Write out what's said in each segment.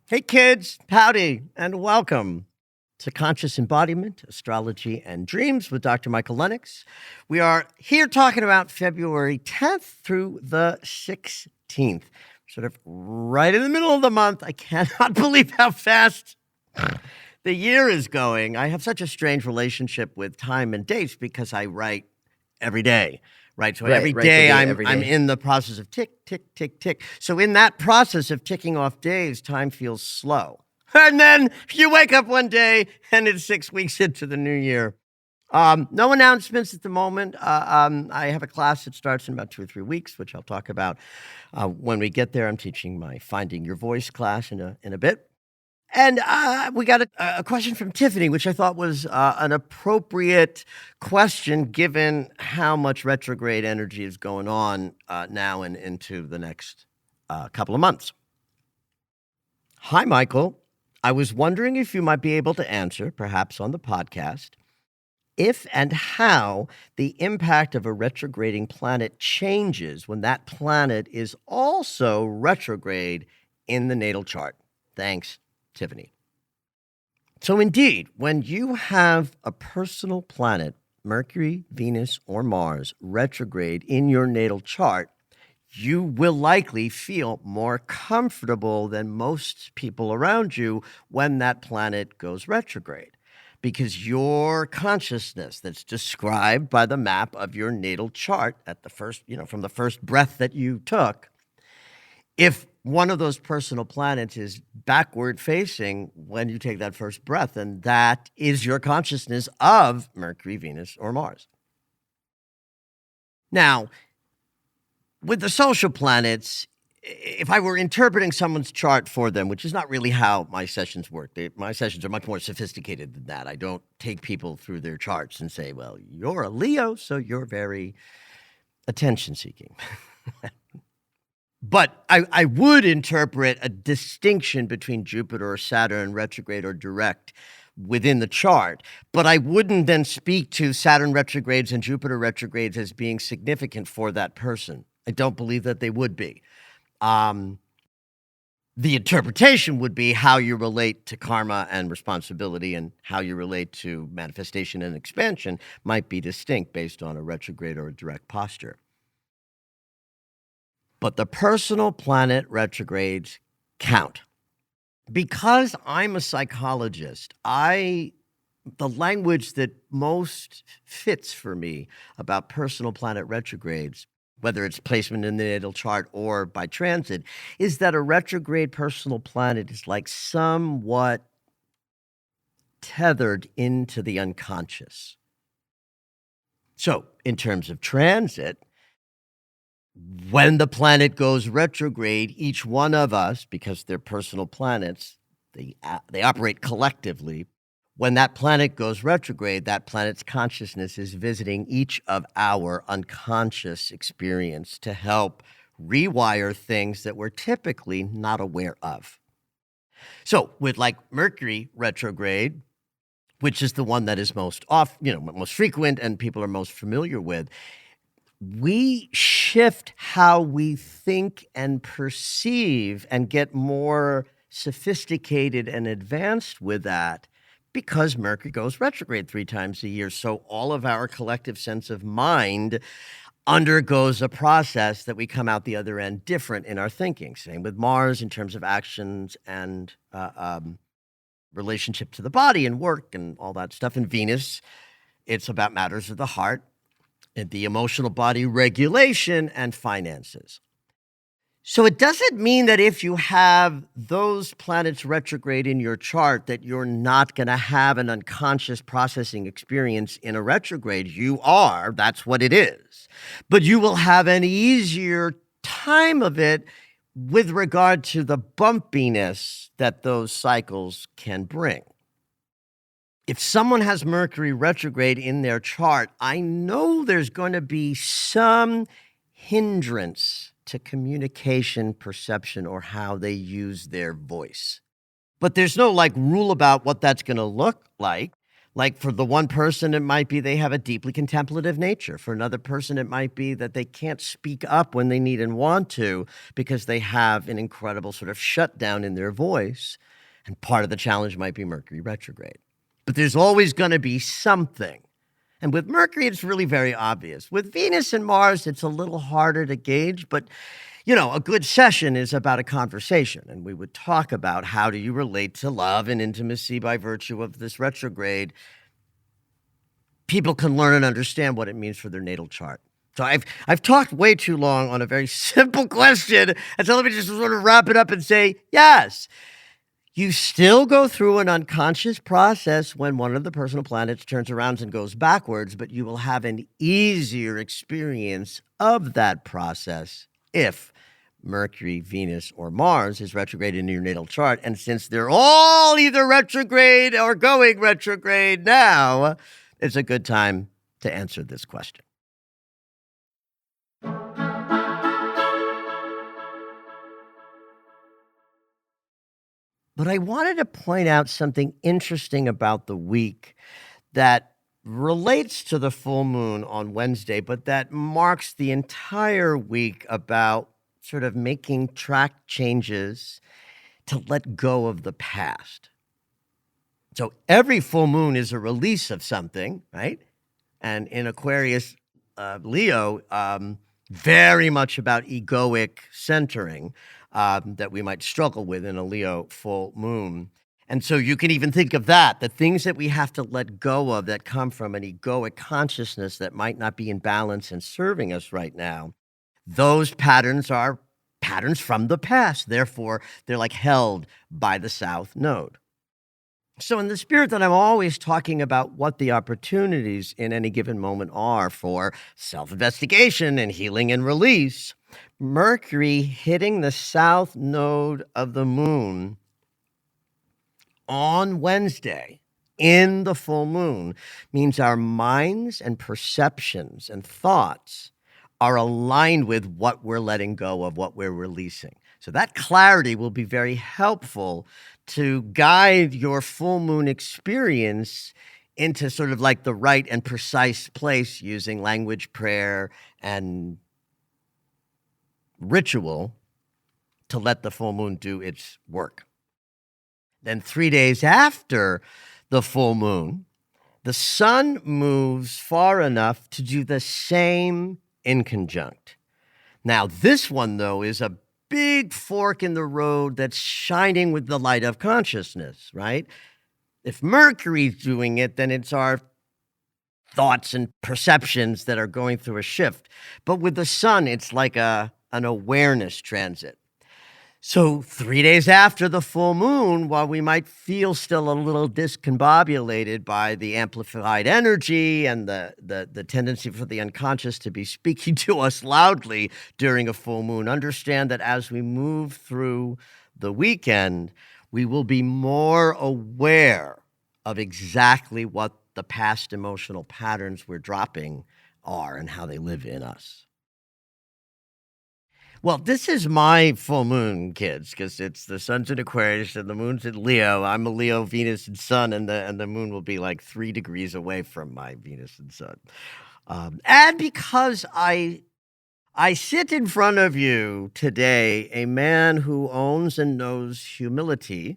Hey kids, howdy, and welcome to Conscious Embodiment, Astrology, and Dreams with Dr. Michael Lennox. We are here talking about February 10th through the 16th, sort of right in the middle of the month. I cannot believe how fast the year is going. I have such a strange relationship with time and dates because I write every day. Right. So every day I'm in the process of tick, tick, tick, tick. So in that process of ticking off days, time feels slow. And then you wake up one day and it's 6 weeks into the new year. No announcements at the moment. I have a class that starts in about 2 or 3 weeks, which I'll talk about when we get there. I'm teaching my Finding Your Voice class in a bit. And we got a question from Tiffany, which I thought was an appropriate question given how much retrograde energy is going on now and into the next couple of months. Hi, Michael. I was wondering if you might be able to answer, perhaps on the podcast, if and how the impact of a retrograding planet changes when that planet is also retrograde in the natal chart. Thanks. Tiffany. So indeed, when you have a personal planet, Mercury, Venus, or Mars, retrograde in your natal chart, you will likely feel more comfortable than most people around you when that planet goes retrograde, because your consciousness that's described by the map of your natal chart at the first, from the first breath that you took, if one of those personal planets is backward facing when you take that first breath, and that is your consciousness of Mercury, Venus, or Mars. Now, with the social planets, if I were interpreting someone's chart for them, which is not really how my sessions work. My sessions are much more sophisticated than that. I don't take people through their charts and say, well, you're a Leo, so you're very attention-seeking. But I would interpret a distinction between Jupiter or Saturn, retrograde or direct, within the chart. But I wouldn't then speak to Saturn retrogrades and Jupiter retrogrades as being significant for that person. I don't believe that they would be. The interpretation would be how you relate to karma and responsibility, and how you relate to manifestation and expansion might be distinct based on a retrograde or a direct posture. But the personal planet retrogrades count. Because I'm a psychologist, the language that most fits for me about personal planet retrogrades, whether it's placement in the natal chart or by transit, is that a retrograde personal planet is like somewhat tethered into the unconscious. So, in terms of transit, when the planet goes retrograde, each one of us, because they're personal planets, they operate collectively. When that planet goes retrograde, that planet's consciousness is visiting each of our unconscious experience to help rewire things that we're typically not aware of. So with like Mercury retrograde, which is the one that is most frequent and people are most familiar with, we shift how we think and perceive and get more sophisticated and advanced with that because Mercury goes retrograde 3 times a year. So all of our collective sense of mind undergoes a process that we come out the other end different in our thinking. Same with Mars in terms of actions and relationship to the body and work and all that stuff. And Venus, it's about matters of the heart, and the emotional body regulation and finances. So it doesn't mean that if you have those planets retrograde in your chart that you're not going to have an unconscious processing experience in a retrograde. You are, that's what it is. But you will have an easier time of it with regard to the bumpiness that those cycles can bring. If someone has Mercury retrograde in their chart, I know there's going to be some hindrance to communication, perception, or how they use their voice. But there's no rule about what that's going to look like. Like for the one person, it might be they have a deeply contemplative nature. For another person, it might be that they can't speak up when they need and want to because they have an incredible sort of shutdown in their voice. And part of the challenge might be Mercury retrograde. But there's always going to be something. And with Mercury, it's really very obvious. With Venus and Mars, it's a little harder to gauge, but a good session is about a conversation, and we would talk about how do you relate to love and intimacy by virtue of this retrograde. People can learn and understand what it means for their natal chart. So I've talked way too long on a very simple question, and so let me just sort of wrap it up and say, yes, you still go through an unconscious process when one of the personal planets turns around and goes backwards, but you will have an easier experience of that process if Mercury, Venus, or Mars is retrograde in your natal chart. And since they're all either retrograde or going retrograde now, it's a good time to answer this question. But I wanted to point out something interesting about the week that relates to the full moon on Wednesday, but that marks the entire week about sort of making track changes to let go of the past. So every full moon is a release of something, right? And in Aquarius, Leo, very much about egoic centering that we might struggle with in a Leo full moon. And so you can even think of that, the things that we have to let go of that come from an egoic consciousness that might not be in balance and serving us right now. Those patterns are patterns from the past. Therefore, they're held by the South Node. So in the spirit that I'm always talking about what the opportunities in any given moment are for self-investigation and healing and release, Mercury hitting the South Node of the moon on Wednesday in the full moon means our minds and perceptions and thoughts are aligned with what we're letting go of, what we're releasing. So that clarity will be very helpful to guide your full moon experience into sort of the right and precise place using language, prayer, and ritual to let the full moon do its work. Then 3 days after the full moon, the sun moves far enough to do the same inconjunct. Now, this one, though, is a big fork in the road that's shining with the light of consciousness, right? If Mercury's doing it, then it's our thoughts and perceptions that are going through a shift. But with the sun, it's like an awareness transit. So 3 days after the full moon, while we might feel still a little discombobulated by the amplified energy and the tendency for the unconscious to be speaking to us loudly during a full moon, understand that as we move through the weekend, we will be more aware of exactly what the past emotional patterns we're dropping are and how they live in us. Well, this is my full moon, kids, because it's the sun's in Aquarius and the moon's in Leo. I'm a Leo, Venus, and Sun, and the moon will be 3 degrees away from my Venus and Sun. And because I sit in front of you today, a man who owns and knows humility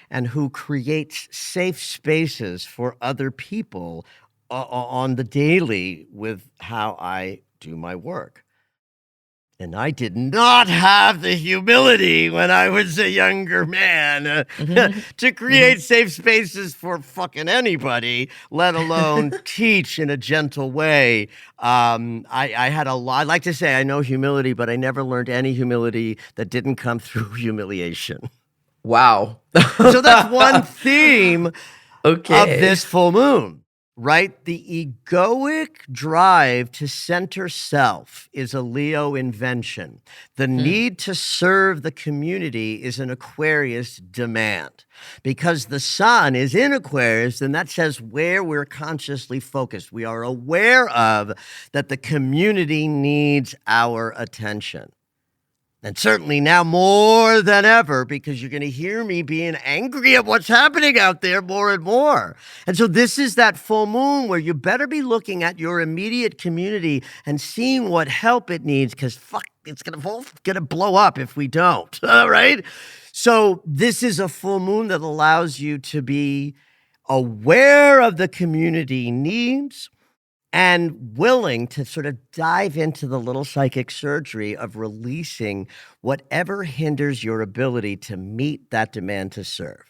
and who creates safe spaces for other people on the daily with how I do my work. And I did not have the humility when I was a younger man to create safe spaces for fucking anybody, let alone teach in a gentle way. I had a lot. I like to say I know humility, but I never learned any humility that didn't come through humiliation. Wow. So that's one theme of this full moon. Right? The egoic drive to center self is a Leo invention. The need to serve the community is an Aquarius demand. Because the sun is in Aquarius, then that says where we're consciously focused. We are aware of that the community needs our attention. And certainly now more than ever, because you're going to hear me being angry at what's happening out there more and more. And so this is that full moon where you better be looking at your immediate community and seeing what help it needs, because fuck, it's going to blow up if we don't. All right? So this is a full moon that allows you to be aware of the community needs and willing to sort of dive into the little psychic surgery of releasing whatever hinders your ability to meet that demand to serve.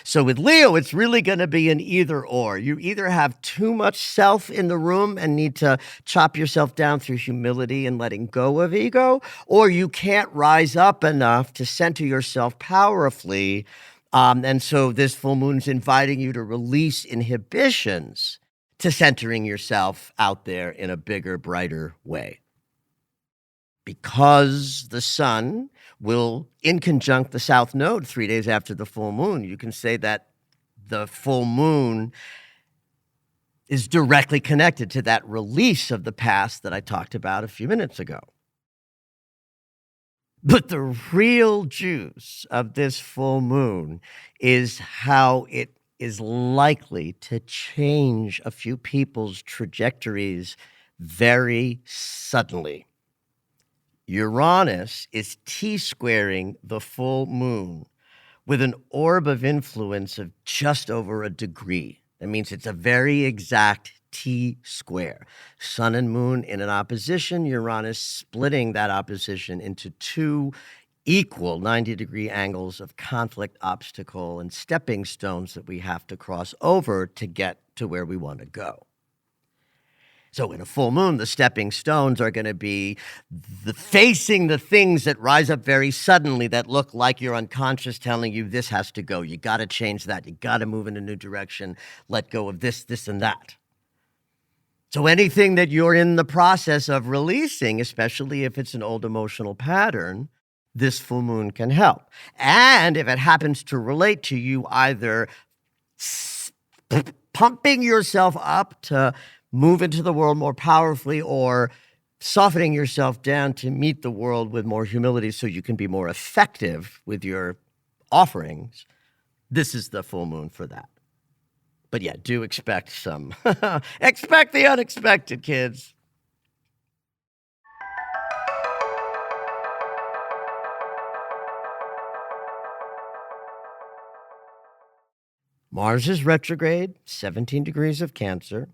So with Leo, it's really going to be an either or. You either have too much self in the room and need to chop yourself down through humility and letting go of ego, or you can't rise up enough to center yourself powerfully. And so this full moon's inviting you to release inhibitions to centering yourself out there in a bigger, brighter way. Because the sun will in conjunct the south node 3 days after the full moon, you can say that the full moon is directly connected to that release of the past that I talked about a few minutes ago. But the real juice of this full moon is how it is likely to change a few people's trajectories very suddenly. Uranus is T-squaring the full moon with an orb of influence of just over a degree. That means it's a very exact T-square. Sun and moon in an opposition, Uranus splitting that opposition into two equal 90-degree angles of conflict, obstacle, and stepping stones that we have to cross over to get to where we want to go. So in a full moon, the stepping stones are going to be facing the things that rise up very suddenly that look like your unconscious telling you this has to go. You got to change that. You got to move in a new direction. Let go of this, this, and that. So anything that you're in the process of releasing, especially if it's an old emotional pattern, this full moon can help. And if it happens to relate to you either pumping yourself up to move into the world more powerfully or softening yourself down to meet the world with more humility so you can be more effective with your offerings, this is the full moon for that. But yeah, do expect some, expect the unexpected, kids. Mars is retrograde, 17 degrees of Cancer.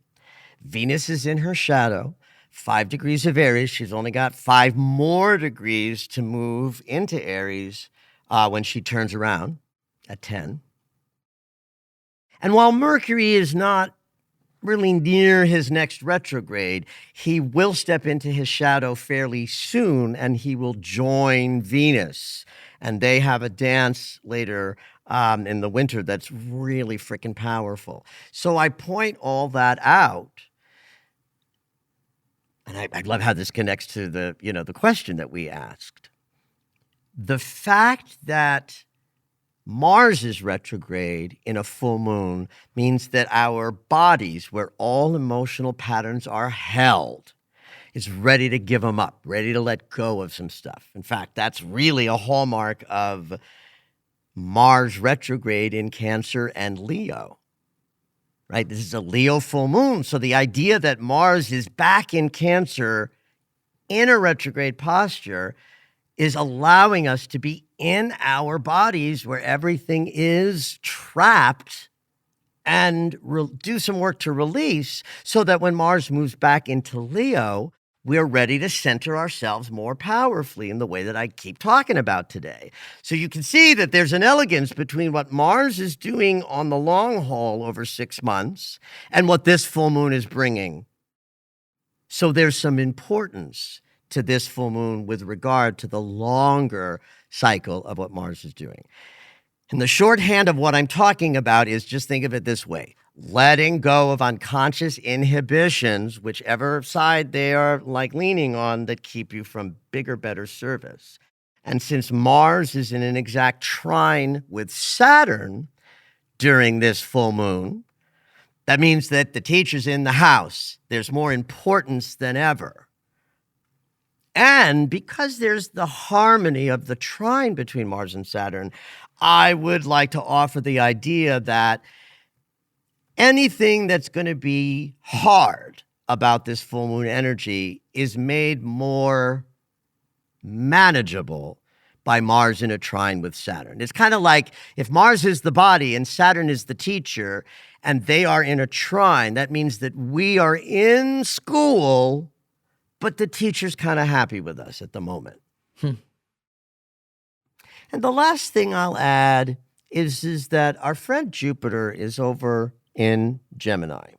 Venus is in her shadow, 5 degrees of Aries. She's only got 5 more degrees to move into Aries when she turns around at 10. And while Mercury is not really near his next retrograde, he will step into his shadow fairly soon, and he will join Venus. And they have a dance later in the winter that's really freaking powerful. So I point all that out. And I love how this connects to the question that we asked. The fact that Mars is retrograde in a full moon means that our bodies, where all emotional patterns are held, is ready to give them up, ready to let go of some stuff. In fact, that's really a hallmark of Mars retrograde in Cancer and Leo. Right? This is a Leo full moon. So the idea that Mars is back in Cancer in a retrograde posture is allowing us to be in our bodies where everything is trapped and do some work to release so that when Mars moves back into Leo, we're ready to center ourselves more powerfully in the way that I keep talking about today. So you can see that there's an elegance between what Mars is doing on the long haul over 6 months and what this full moon is bringing. So there's some importance to this full moon with regard to the longer cycle of what Mars is doing. And the shorthand of what I'm talking about is, just think of it this way: letting go of unconscious inhibitions, whichever side they are like leaning on, that keep you from bigger, better service. And since Mars is in an exact trine with Saturn during this full moon, that means that the teacher's in the house. There's more importance than ever. And because there's the harmony of the trine between Mars and Saturn, I would like to offer the idea that anything that's going to be hard about this full moon energy is made more manageable by Mars in a trine with Saturn. It's kind of like if Mars is the body and Saturn is the teacher, and they are in a trine, that means that we are in school, but the teacher's kind of happy with us at the moment. And the last thing I'll add is that our friend Jupiter is over in Gemini.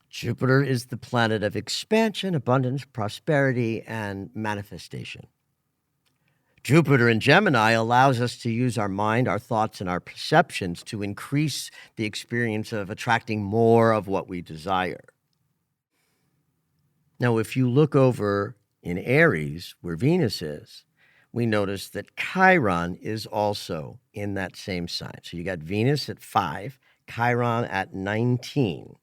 Jupiter is the planet of expansion, abundance, prosperity, and manifestation. Jupiter in Gemini allows us to use our mind, our thoughts, and our perceptions to increase the experience of attracting more of what we desire. Now, if you look over in Aries, where Venus is, we notice that Chiron is also in that same sign. So you got Venus at 5, Chiron at 19.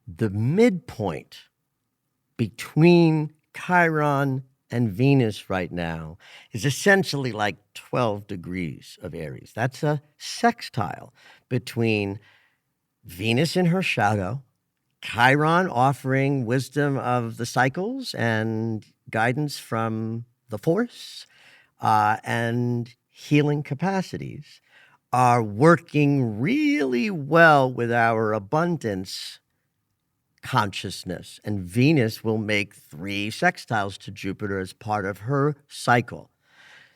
The midpoint between Chiron and Venus right now is essentially like 12 degrees of Aries. That's a sextile between Venus in her shadow, Chiron offering wisdom of the cycles and guidance from the force, and healing capacities, are working really well with our abundance consciousness. And Venus will make 3 sextiles to Jupiter as part of her cycle.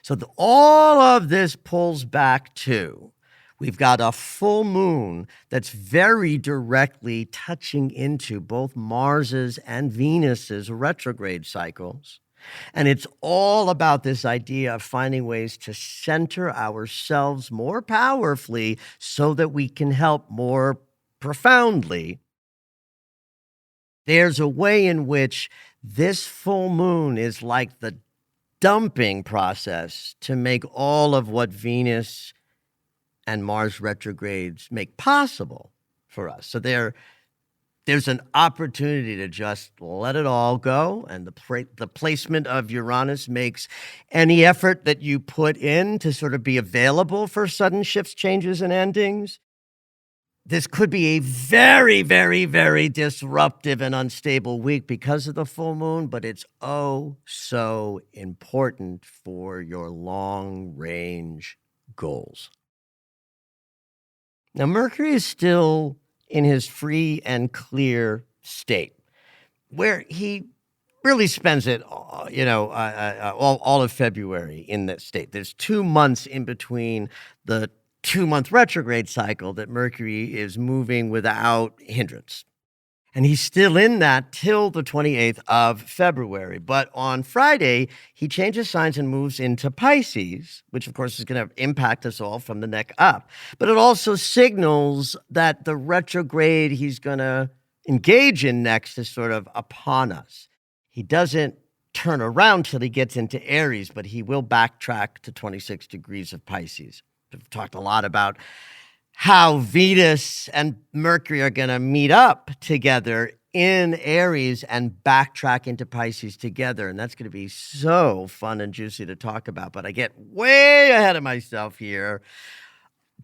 So all of this pulls back to, we've got a full moon that's very directly touching into both Mars's and Venus's retrograde cycles. And it's all about this idea of finding ways to center ourselves more powerfully so that we can help more profoundly. There's a way in which this full moon is like the dumping process to make all of what Venus and Mars retrogrades make possible for us. So there's an opportunity to just let it all go, and the placement of Uranus makes any effort that you put in to sort of be available for sudden shifts, changes, and endings. This could be a very, very, very disruptive and unstable week because of the full moon, but it's oh so important for your long-range goals. Now, Mercury is still in his free and clear state, where he really spends it, all of February in that state. There's 2 months in between the 2-month retrograde cycle that Mercury is moving without hindrance. And he's still in that till the 28th of February. But on Friday, he changes signs and moves into Pisces, which of course is going to impact us all from the neck up. But it also signals that the retrograde he's going to engage in next is sort of upon us. He doesn't turn around till he gets into Aries, but he will backtrack to 26 degrees of Pisces. We've talked a lot about how Venus and Mercury are going to meet up together in Aries and backtrack into Pisces together. And that's going to be so fun and juicy to talk about. But I get way ahead of myself here.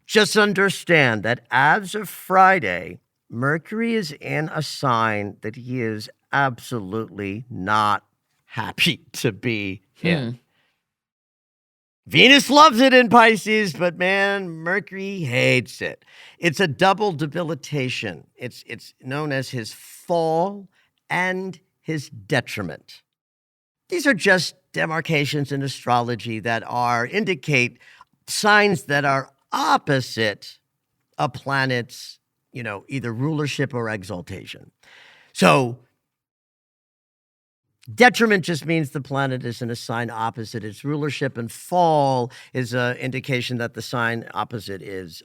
Just understand that as of Friday, Mercury is in a sign that he is absolutely not happy to be in. Venus loves it in Pisces, but man, Mercury hates it. It's a double debilitation. It's known as his fall and his detriment. These are just demarcations in astrology that indicate signs that are opposite a planet's, either rulership or exaltation. So detriment just means the planet is in a sign opposite its rulership, and fall is an indication that the sign opposite is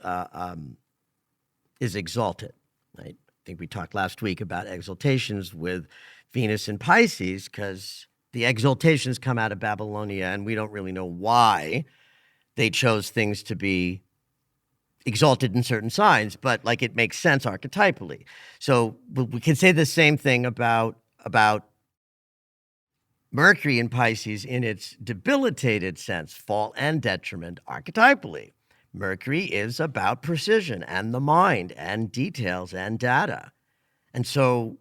exalted. Right? I think we talked last week about exaltations with Venus in Pisces, because the exaltations come out of Babylonia, and we don't really know why they chose things to be exalted in certain signs, but it makes sense archetypally. So we can say the same thing about Mercury in Pisces in its debilitated sense, fall and detriment archetypally. Mercury is about precision and the mind and details and data. And so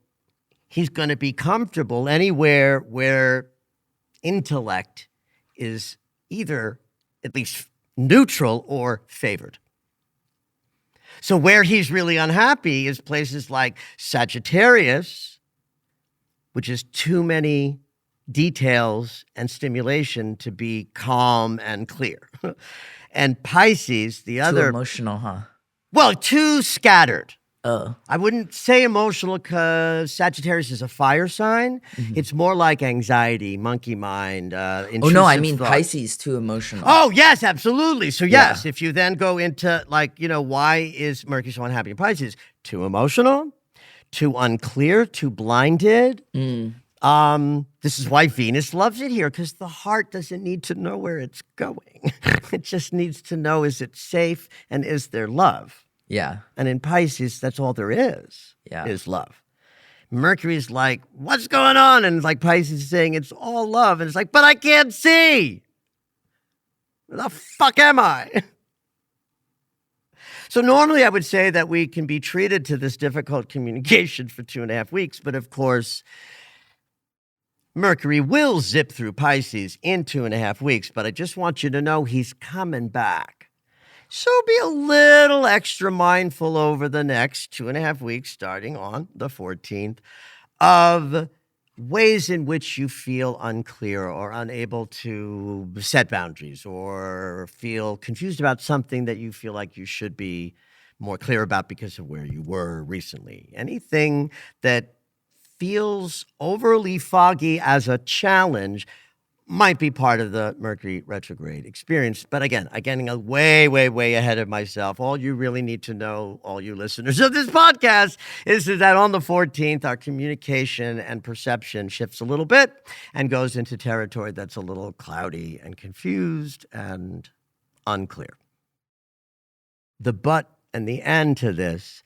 he's going to be comfortable anywhere where intellect is either at least neutral or favored. So where he's really unhappy is places like Sagittarius, which is too many details and stimulation to be calm and clear. And Pisces, the other... Too emotional, huh? Well, too scattered. Oh. I wouldn't say emotional because Sagittarius is a fire sign. Mm-hmm. It's more like anxiety, monkey mind, intrusive Oh, no, I mean thought. Pisces, too emotional. Oh, yes, absolutely. So, yes, if you then go into, why is Mercury so unhappy in Pisces? Too emotional, too unclear, too blinded. This is why Venus loves it here, because the heart doesn't need to know where it's going. It just needs to know, is it safe and is there love? Yeah. And in Pisces, that's all there is love. Mercury's like, what's going on? And Pisces is saying it's all love. And it's but I can't see. Where the fuck am I? So normally I would say that we can be treated to this difficult communication for 2.5 weeks. But of course, Mercury will zip through Pisces in 2.5 weeks. But I just want you to know he's coming back. So be a little extra mindful over the next 2.5 weeks, starting on the 14th, of ways in which you feel unclear or unable to set boundaries or feel confused about something that you feel like you should be more clear about because of where you were recently. Anything that feels overly foggy as a challenge might be part of the Mercury retrograde experience. But again, I'm getting way, way, way ahead of myself. All you really need to know, all you listeners of this podcast, is that on the 14th, our communication and perception shifts a little bit and goes into territory that's a little cloudy and confused and unclear. The but and the end to this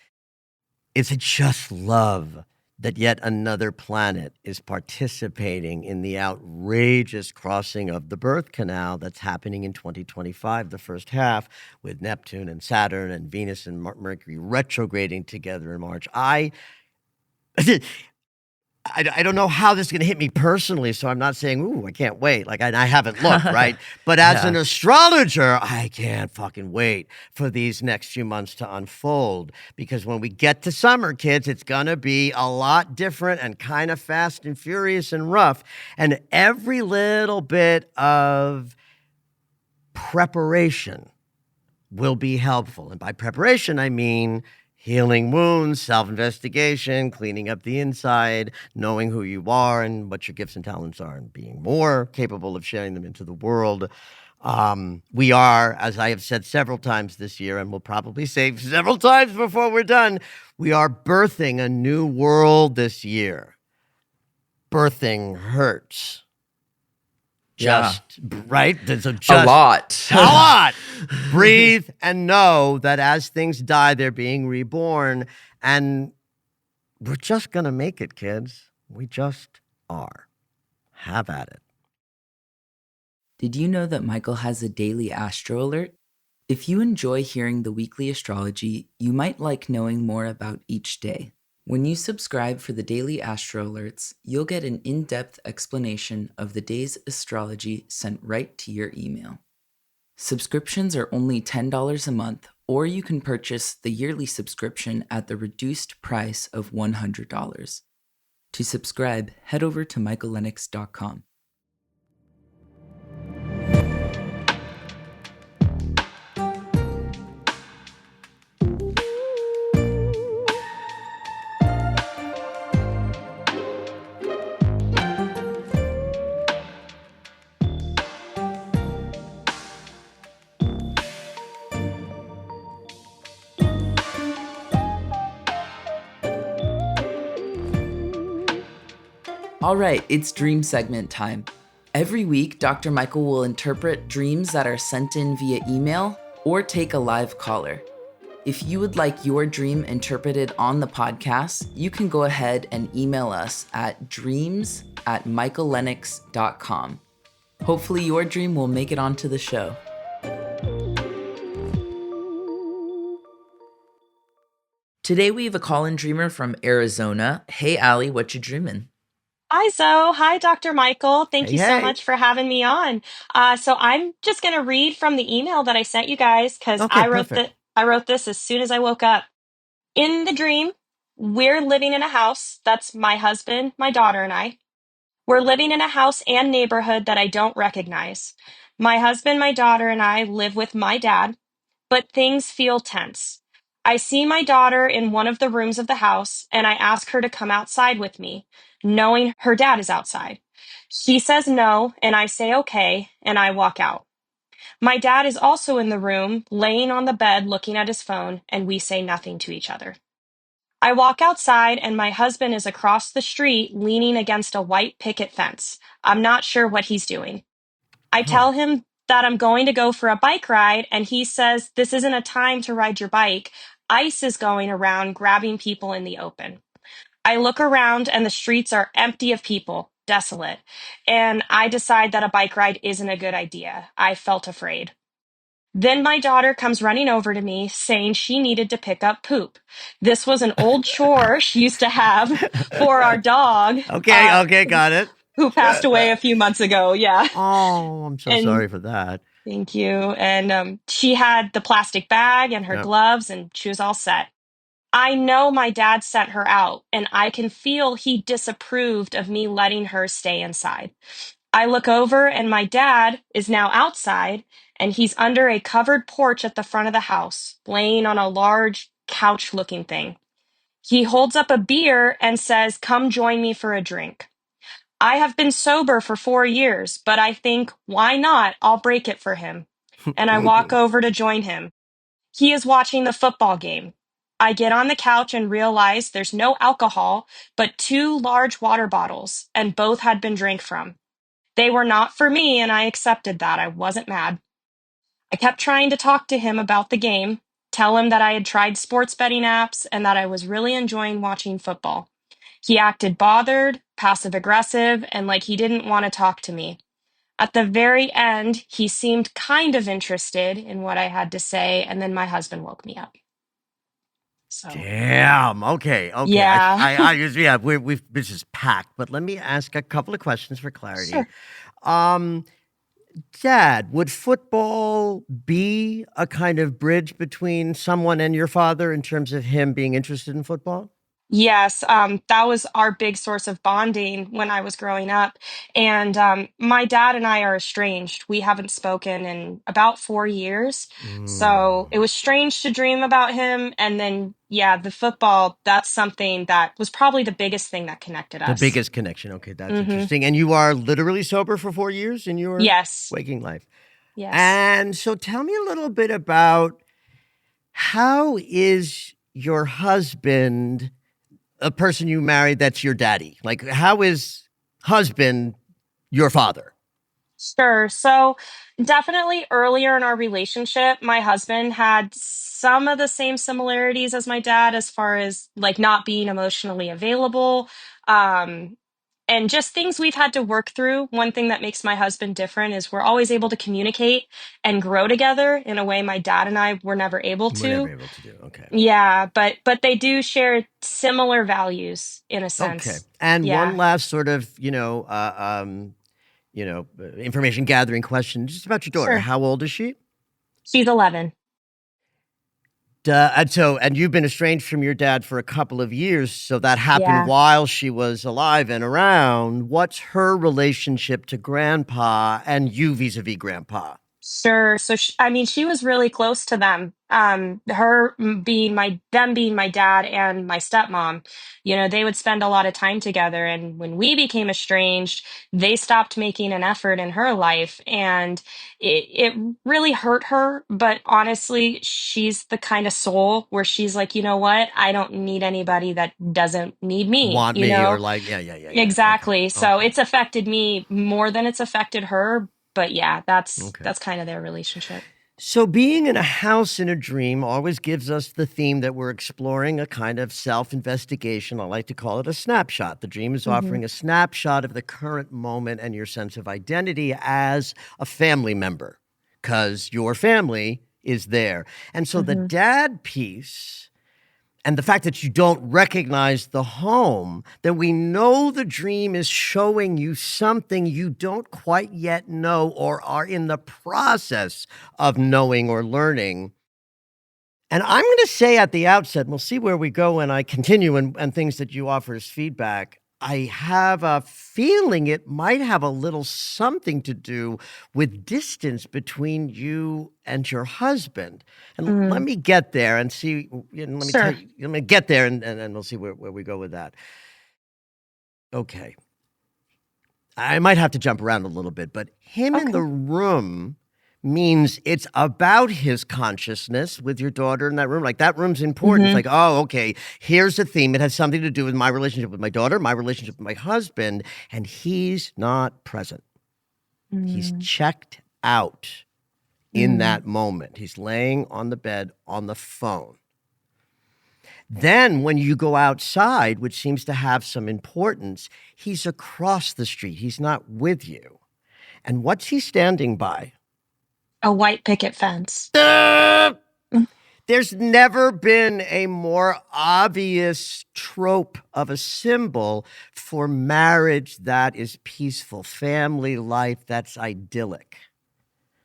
is just love that yet another planet is participating in the outrageous crossing of the birth canal that's happening in 2025, the first half, with Neptune and Saturn and Venus and Mercury retrograding together in March. I don't know how this is going to hit me personally, so I'm not saying, ooh, I can't wait. I haven't looked, right? But as an astrologer, I can't fucking wait for these next few months to unfold. Because when we get to summer, kids, it's going to be a lot different and kind of fast and furious and rough. And every little bit of preparation will be helpful. And by preparation, I mean healing wounds, self-investigation, cleaning up the inside, knowing who you are and what your gifts and talents are, and being more capable of sharing them into the world. We are, as I have said several times this year, and we'll probably say several times before we're done, we are birthing a new world this year. Birthing hurts. Right? A lot. A lot. Breathe and know that as things die, they're being reborn. And we're just going to make it, kids. We just are. Have at it. Did you know that Michael has a daily astro alert? If you enjoy hearing the weekly astrology, you might like knowing more about each day. When you subscribe for the daily astro alerts, you'll get an in-depth explanation of the day's astrology sent right to your email. Subscriptions are only $10 a month, or you can purchase the yearly subscription at the reduced price of $100. To subscribe, head over to michaellennox.com. All right, it's dream segment time. Every week, Dr. Michael will interpret dreams that are sent in via email or take a live caller. If you would like your dream interpreted on the podcast, you can go ahead and email us at dreams@michaellennox.com. Hopefully your dream will make it onto the show. Today we have a call-in dreamer from Arizona. Hey, Allie, what you dreaming? Hi, Zoe. Hi, Dr. Michael. Thank Hey, you so hey. much for having me on. So I'm just going to read from the email that I sent you guys because Okay, perfect. I wrote this as soon as I woke up. In the dream, we're living in a house. That's my husband, my daughter, and I. We're living in a house and neighborhood that I don't recognize. My husband, my daughter, and I live with my dad, but things feel tense. I see my daughter in one of the rooms of the house, and I ask her to come outside with me, knowing her dad is outside. She says no, and I say okay, and I walk out. My dad is also in the room, laying on the bed looking at his phone, and we say nothing to each other. I walk outside, and my husband is across the street leaning against a white picket fence. I'm not sure what he's doing. I Huh. tell him that I'm going to go for a bike ride, and he says, "This isn't a time to ride your bike. ICE is going around grabbing people in the open." I look around, and the streets are empty of people, desolate, and I decide that a bike ride isn't a good idea. I felt afraid. Then my daughter comes running over to me saying she needed to pick up poop. This was an old chore she used to have for our dog, Okay, got it. who passed away a few months ago. Yeah. Oh, I'm so And sorry for that. thank you. And she had the plastic bag and her Yeah. gloves, and she was all set. I know my dad sent her out, and I can feel he disapproved of me letting her stay inside. I look over, and my dad is now outside, and he's under a covered porch at the front of the house, laying on a large couch looking thing. He holds up a beer and says, "Come join me for a drink." I have been sober for 4 years, but I think, why not? I'll break it for him. And I walk over to join him. He is watching the football game. I get on the couch and realize there's no alcohol, but two large water bottles, and both had been drank from. They were not for me, and I accepted that. I wasn't mad. I kept trying to talk to him about the game, tell him that I had tried sports betting apps and that I was really enjoying watching football. He acted bothered, passive aggressive, and like he didn't want to talk to me. At the very end, he seemed kind of interested in what I had to say, and then my husband woke me up. So, Damn. Okay. yeah, Yeah, we've this is packed, but let me ask a couple of questions for clarity. sure. Um, Dad, would football be a kind of bridge between someone and your father in terms of him being interested in football? Yes, that was our big source of bonding when I was growing up. And my dad and I are estranged. We haven't spoken in about 4 years. So it Mm. was strange to dream about him. And then, yeah, the football, that's something that was probably the biggest thing that connected The us. biggest connection. Okay, that's Hmm. interesting. And you are literally sober for 4 years in your Yes, waking life. yes. And so tell me a little bit about how is your husband a person you married that's your daddy? Like, how is husband your father? Sure. So, definitely earlier in our relationship, my husband had some of the same similarities as my dad as far as like not being emotionally available. Um, and just things we've had to work through. One thing that makes my husband different is we're always able to communicate and grow together in a way my dad and I were never able We're never to. able to do. Okay. Yeah, but they do share similar values in a Okay. sense. And one Yeah. last sort of, information gathering question just about your daughter. Sure. How old is she? She's 11. And you've been estranged from your dad for a couple of years, so that happened Yeah. while she was alive and around. What's her relationship to grandpa and you vis-a-vis grandpa? Sure. So I mean, she was really close to them. Her them being my dad and my stepmom, they would spend a lot of time together. And when we became estranged, they stopped making an effort in her life, and it really hurt her. But honestly, she's the kind of soul where she's like, you know what? I don't need anybody that doesn't need me. Want me or like, yeah. Okay, Exactly. So okay, it's affected me more than it's affected her. But yeah, okay. that's kind of their relationship. So, being in a house in a dream always gives us the theme that we're exploring a kind of self investigation. I like to call it a snapshot. The dream is Hmm. offering a snapshot of the current moment and your sense of identity as a family member, because your family is there. And so, the Hmm. dad piece and the fact that you don't recognize the home, then we know the dream is showing you something you don't quite yet know or are in the process of knowing or learning. And I'm going to say at the outset, and we'll see where we go when I continue and things that you offer as feedback. I have a feeling it might have a little something to do with distance between you and your husband. And let Mm. me get there and see. Let me tell Sure. you, let me get there and we'll see where we go with that. Okay. I might have to jump around a little bit, but him in the Okay. room means it's about his consciousness with your daughter in that room. Like that room's important. It's Hmm. like, oh, okay, here's a theme. It has something to do with my relationship with my daughter, my relationship with my husband, and he's not present. He's Mm. checked out in Mm. that moment. He's laying on the bed on the phone. Then, when you go outside, which seems to have some importance, he's across the street. He's not with you. And what's he standing by? A white picket fence. Uh, there's never been a more obvious trope of a symbol for marriage that is peaceful, family life that's idyllic.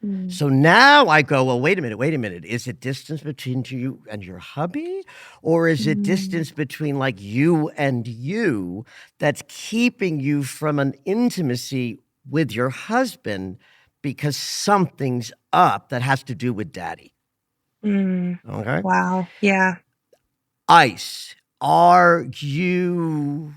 Mm. So now I go, well, wait a minute. Is it distance between you and your hubby? Or is it Mm. distance between like you and you that's keeping you from an intimacy with your husband because something's up that has to do with daddy? Mm. Okay. Wow. Yeah. Ice, are you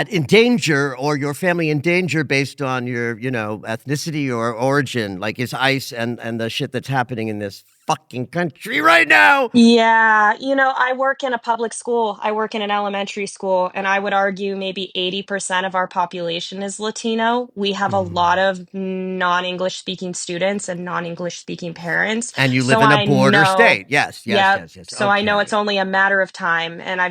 in danger or your family in danger based on your, ethnicity or origin? Like is ICE and the shit that's happening in this fucking country right now? Yeah, I work in a public school. I work in an elementary school, and I would argue maybe 80% of our population is Latino. We have a lot Mm. of non-English speaking students and non-English speaking parents. And you live So in a I border know, state. Yes, yes, yep. yes, yes. So I know it's Okay. only a matter of time. And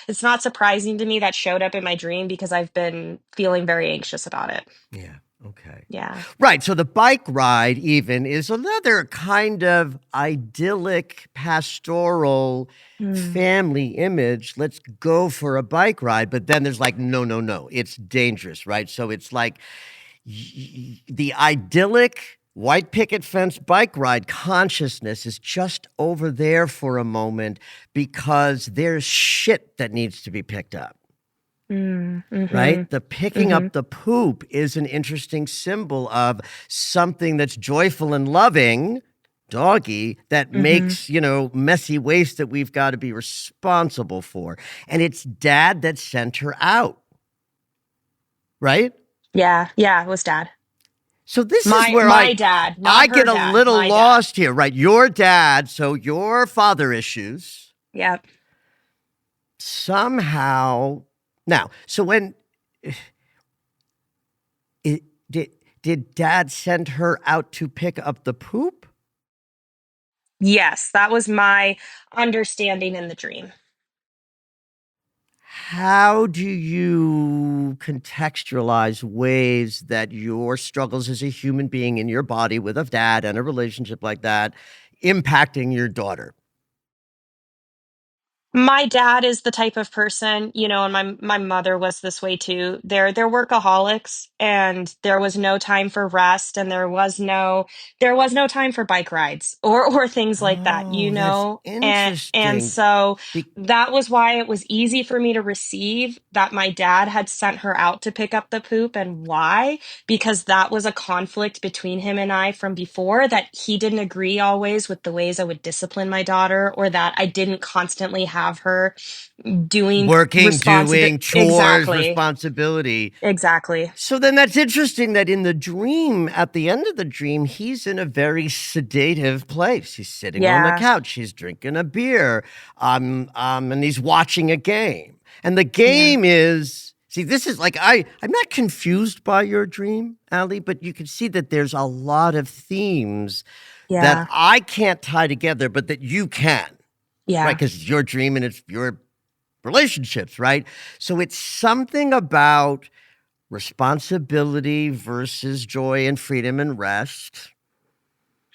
it's not surprising to me that showed up in my dream because I've been feeling very anxious about it. Yeah. Okay. Yeah. Right. So the bike ride, even, is another kind of idyllic, pastoral Mm. family image. Let's go for a bike ride. But then there's like, no, no, no. It's dangerous. Right. So it's like the idyllic white picket fence bike ride consciousness is just over there for a moment because there's shit that needs to be picked up. Mm. Right? Mhm. The picking Mhm. up the poop is an interesting symbol of something that's joyful and loving, doggy, that Mhm. makes, messy waste that we've got to be responsible for. And it's dad that sent her out, right? Yeah. Yeah, it was dad. So this is My where my dad, I not her get a dad, little my dad. lost here, right? Your dad, so your father issues Yep. somehow. Now, so when it, did dad send her out to pick up the poop? Yes, that was my understanding in the dream. How do you contextualize ways that your struggles as a human being in your body with a dad and a relationship like that impacting your daughter? My dad is the type of person, and my mother was this way too. They're workaholics, and there was no time for rest, and there was no time for bike rides or things like that, Oh, that's And interesting. so Be- that was why it was easy for me to receive that my dad had sent her out to pick up the poop. And why? Because that was a conflict between him and I from before, that he didn't agree always with the ways I would discipline my daughter, or that I didn't constantly have her doing Working, responsibility. doing chores, Exactly. responsibility. Exactly. So then that's interesting that in the dream, at the end of the dream, he's in a very sedative place. He's sitting on the Yeah. couch, he's drinking a beer, and he's watching a game. And the Yeah. game is, see, this is like, I'm not confused by your dream, Allie, but you can see that there's a lot of themes that Yeah. I can't tie together, but that you can, right? Yeah. Because it's your dream and it's your relationships, right? So it's something about responsibility versus joy and freedom and rest.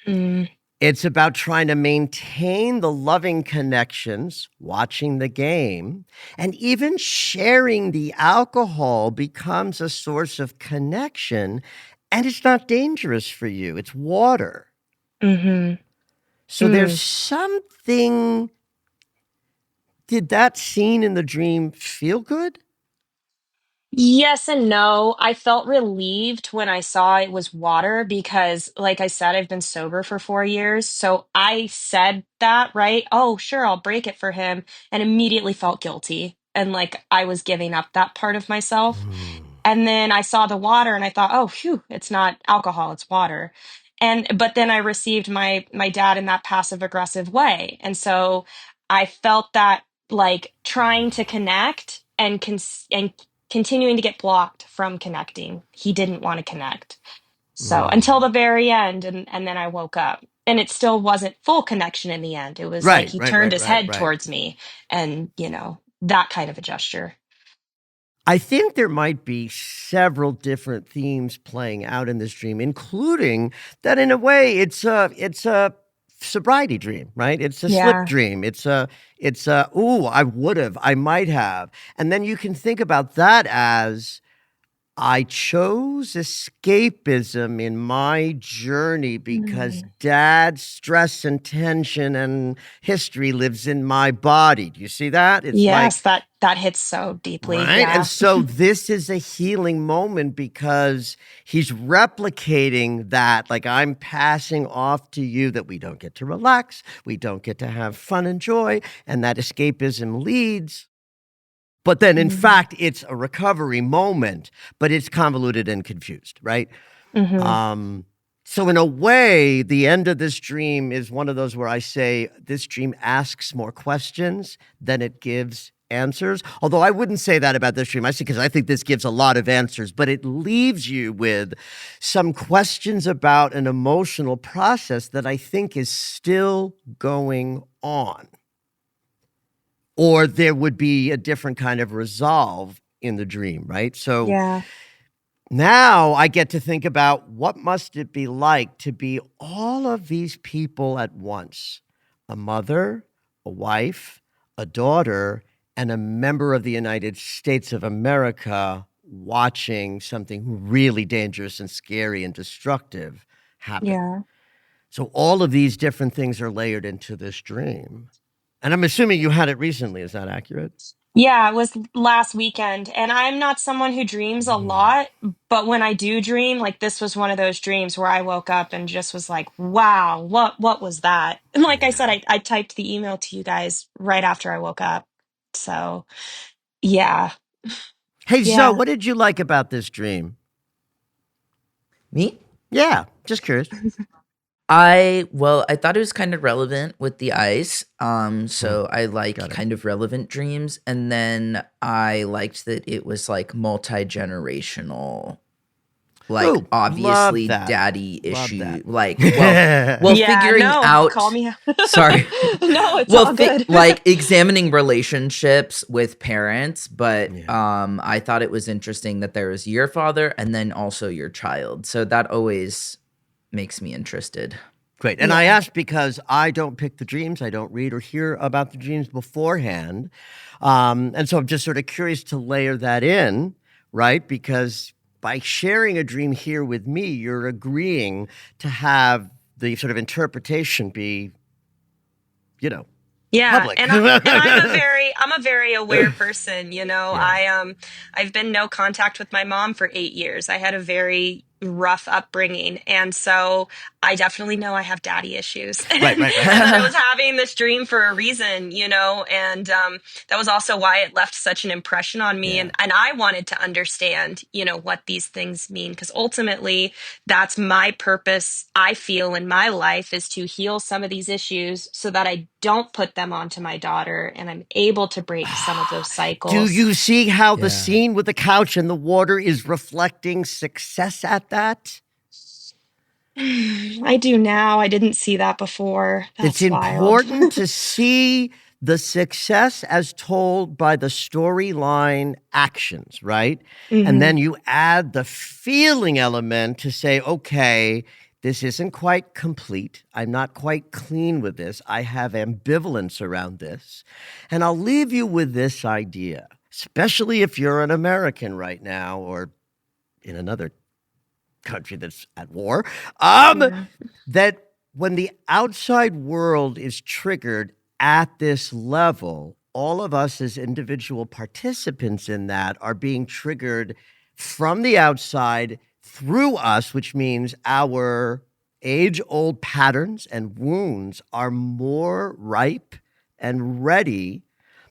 Mm, It's about trying to maintain the loving connections, watching the game, and even sharing the alcohol becomes a source of connection, and it's not dangerous for you. It's water. mm-hmm. So there's Mm. something. Did that scene in the dream feel good? Yes and no. I felt relieved when I saw it was water because, like I said, I've been sober for 4 years. So I said that, right? Oh, sure, I'll break it for him, and immediately felt guilty. And like I was giving up that part of myself. Hmm. And then I saw the water and I thought, oh, phew, it's not alcohol, it's water. But then I received my dad in that passive aggressive way. And so I felt that, like, trying to connect and continuing to get blocked from connecting. He didn't want to connect. So until Hmm. the very end, and then I woke up. And it still wasn't full connection in the end. It was like Right, he right, turned right, his right, head right. towards me, and that kind of a gesture. I think there might be several different themes playing out in this dream, including that in a way it's a sobriety dream, right? It's a slip Yeah. dream. It's a ooh, I would have, I might have. And then you can think about that as I chose escapism in my journey because Mm. dad's stress and tension and history lives in my body. Do you see that? It's like, Yes, that hits so deeply. right. And Yeah. so this is a healing moment because he's replicating that. Like, I'm passing off to you that we don't get to relax, we don't get to have fun and joy. And that escapism leads. But then, in Mhm. fact, it's a recovery moment, but it's convoluted and confused, right? Mhm. Um, so in a way, the end of this dream is one of those where I say this dream asks more questions than it gives answers. Although I wouldn't say that about this dream. I say because I think this gives a lot of answers, but it leaves you with some questions about an emotional process that I think is still going on. Or there would be a different kind of resolve in the dream, right? So Yeah. now I get to think about what must it be like to be all of these people at once: a mother, a wife, a daughter, and a member of the United States of America watching something really dangerous and scary and destructive happen. Yeah. So all of these different things are layered into this dream. And I'm assuming you had it recently. Is that accurate? Yeah, it was last weekend, and I'm not someone who dreams a Mm. lot, but when I do dream, like this was one of those dreams where I woke up and just was like, "Wow, what was that?" And like I said, Yeah. I typed the email to you guys right after I woke up. So, yeah. Hey, Zoe, Yeah. what did you like about this dream? Me? Yeah, just curious. I thought it was kind of relevant with the ice. Hmm, So I like got it. kind of relevant dreams. And then I liked that it was like multi-generational, like Ooh, love obviously that. daddy Love issue. that. Like, well, Yeah, figuring no, call out, me. sorry. No, it's Well, all good. like examining relationships with parents, but Yeah. I thought it was interesting that there was your father and then also your child. So that always makes me interested. Great. And I asked because I don't pick the dreams. I don't read or hear about the dreams beforehand. And so I'm just sort of curious to layer that in, right? Because by sharing a dream here with me, you're agreeing to have the sort of interpretation be, Yeah, public. and I'm a very aware person, Yeah. I've been no contact with my mom for 8 years. I had a very rough upbringing, and so I definitely know I have daddy issues, Right, and right, that I was right. having this dream for a reason, and that was also why it left such an impression on me, Yeah. and I wanted to understand, what these things mean, because ultimately that's my purpose. I feel in my life is to heal some of these issues so that I don't put them onto my daughter, and I'm able to break some of those Do cycles. you see how the Yeah. scene with the couch and the water is reflecting success at that? I do now. I didn't see that before. It's That's wild. important to see the success as told by the storyline actions, right? And Hmm. then you add the feeling element to say, okay, this isn't quite complete. I'm not quite clean with this. I have ambivalence around this. And I'll leave you with this idea, especially if you're an American right now or in another country that's at war, Yeah. that when the outside world is triggered at this level, all of us as individual participants in that are being triggered from the outside through us, which means our age-old patterns and wounds are more ripe and ready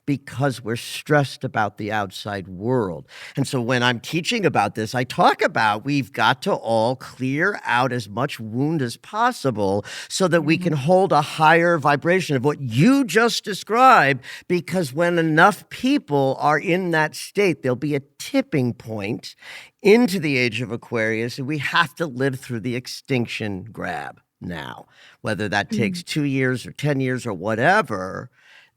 because we're stressed about the outside world. And so when I'm teaching about this, I talk about we've got to all clear out as much wound as possible so that we can hold a higher vibration of what you just described, because when enough people are in that state, there'll be a tipping point into the age of Aquarius, and we have to live through the extinction grab now. Whether that takes 2 years or 10 years or whatever,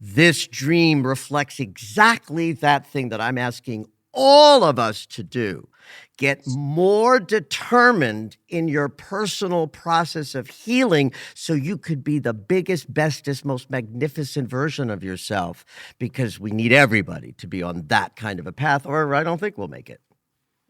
this dream reflects exactly that thing that I'm asking all of us to do. Get more determined in your personal process of healing so you could be the biggest, bestest, most magnificent version of yourself, because we need everybody to be on that kind of a path, or I don't think we'll make it.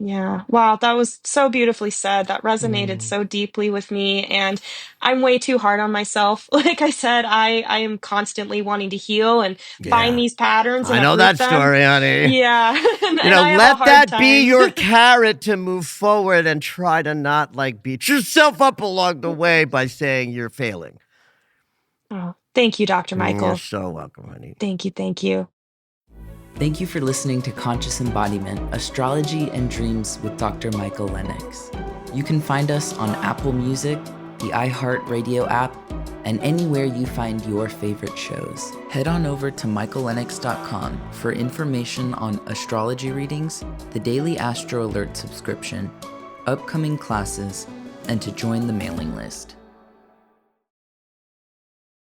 Yeah. Wow, that was so beautifully said. That resonated Mm, so deeply with me. And I'm way too hard on myself. Like I said, I am constantly wanting to heal and find yeah. these patterns and I know uproot that them. story, honey. Yeah. And I have a Let hard that be time. your carrot to move forward and try to not beat yourself up along the way by saying you're failing. Oh, thank you, Dr. You're Michael. so welcome, honey. Thank you. Thank you. Thank you for listening to Conscious Embodiment, Astrology and Dreams with Dr. Michael Lennox. You can find us on Apple Music, the iHeartRadio app, and anywhere you find your favorite shows. Head on over to michaellennox.com for information on astrology readings, the daily Astro Alert subscription, upcoming classes, and to join the mailing list.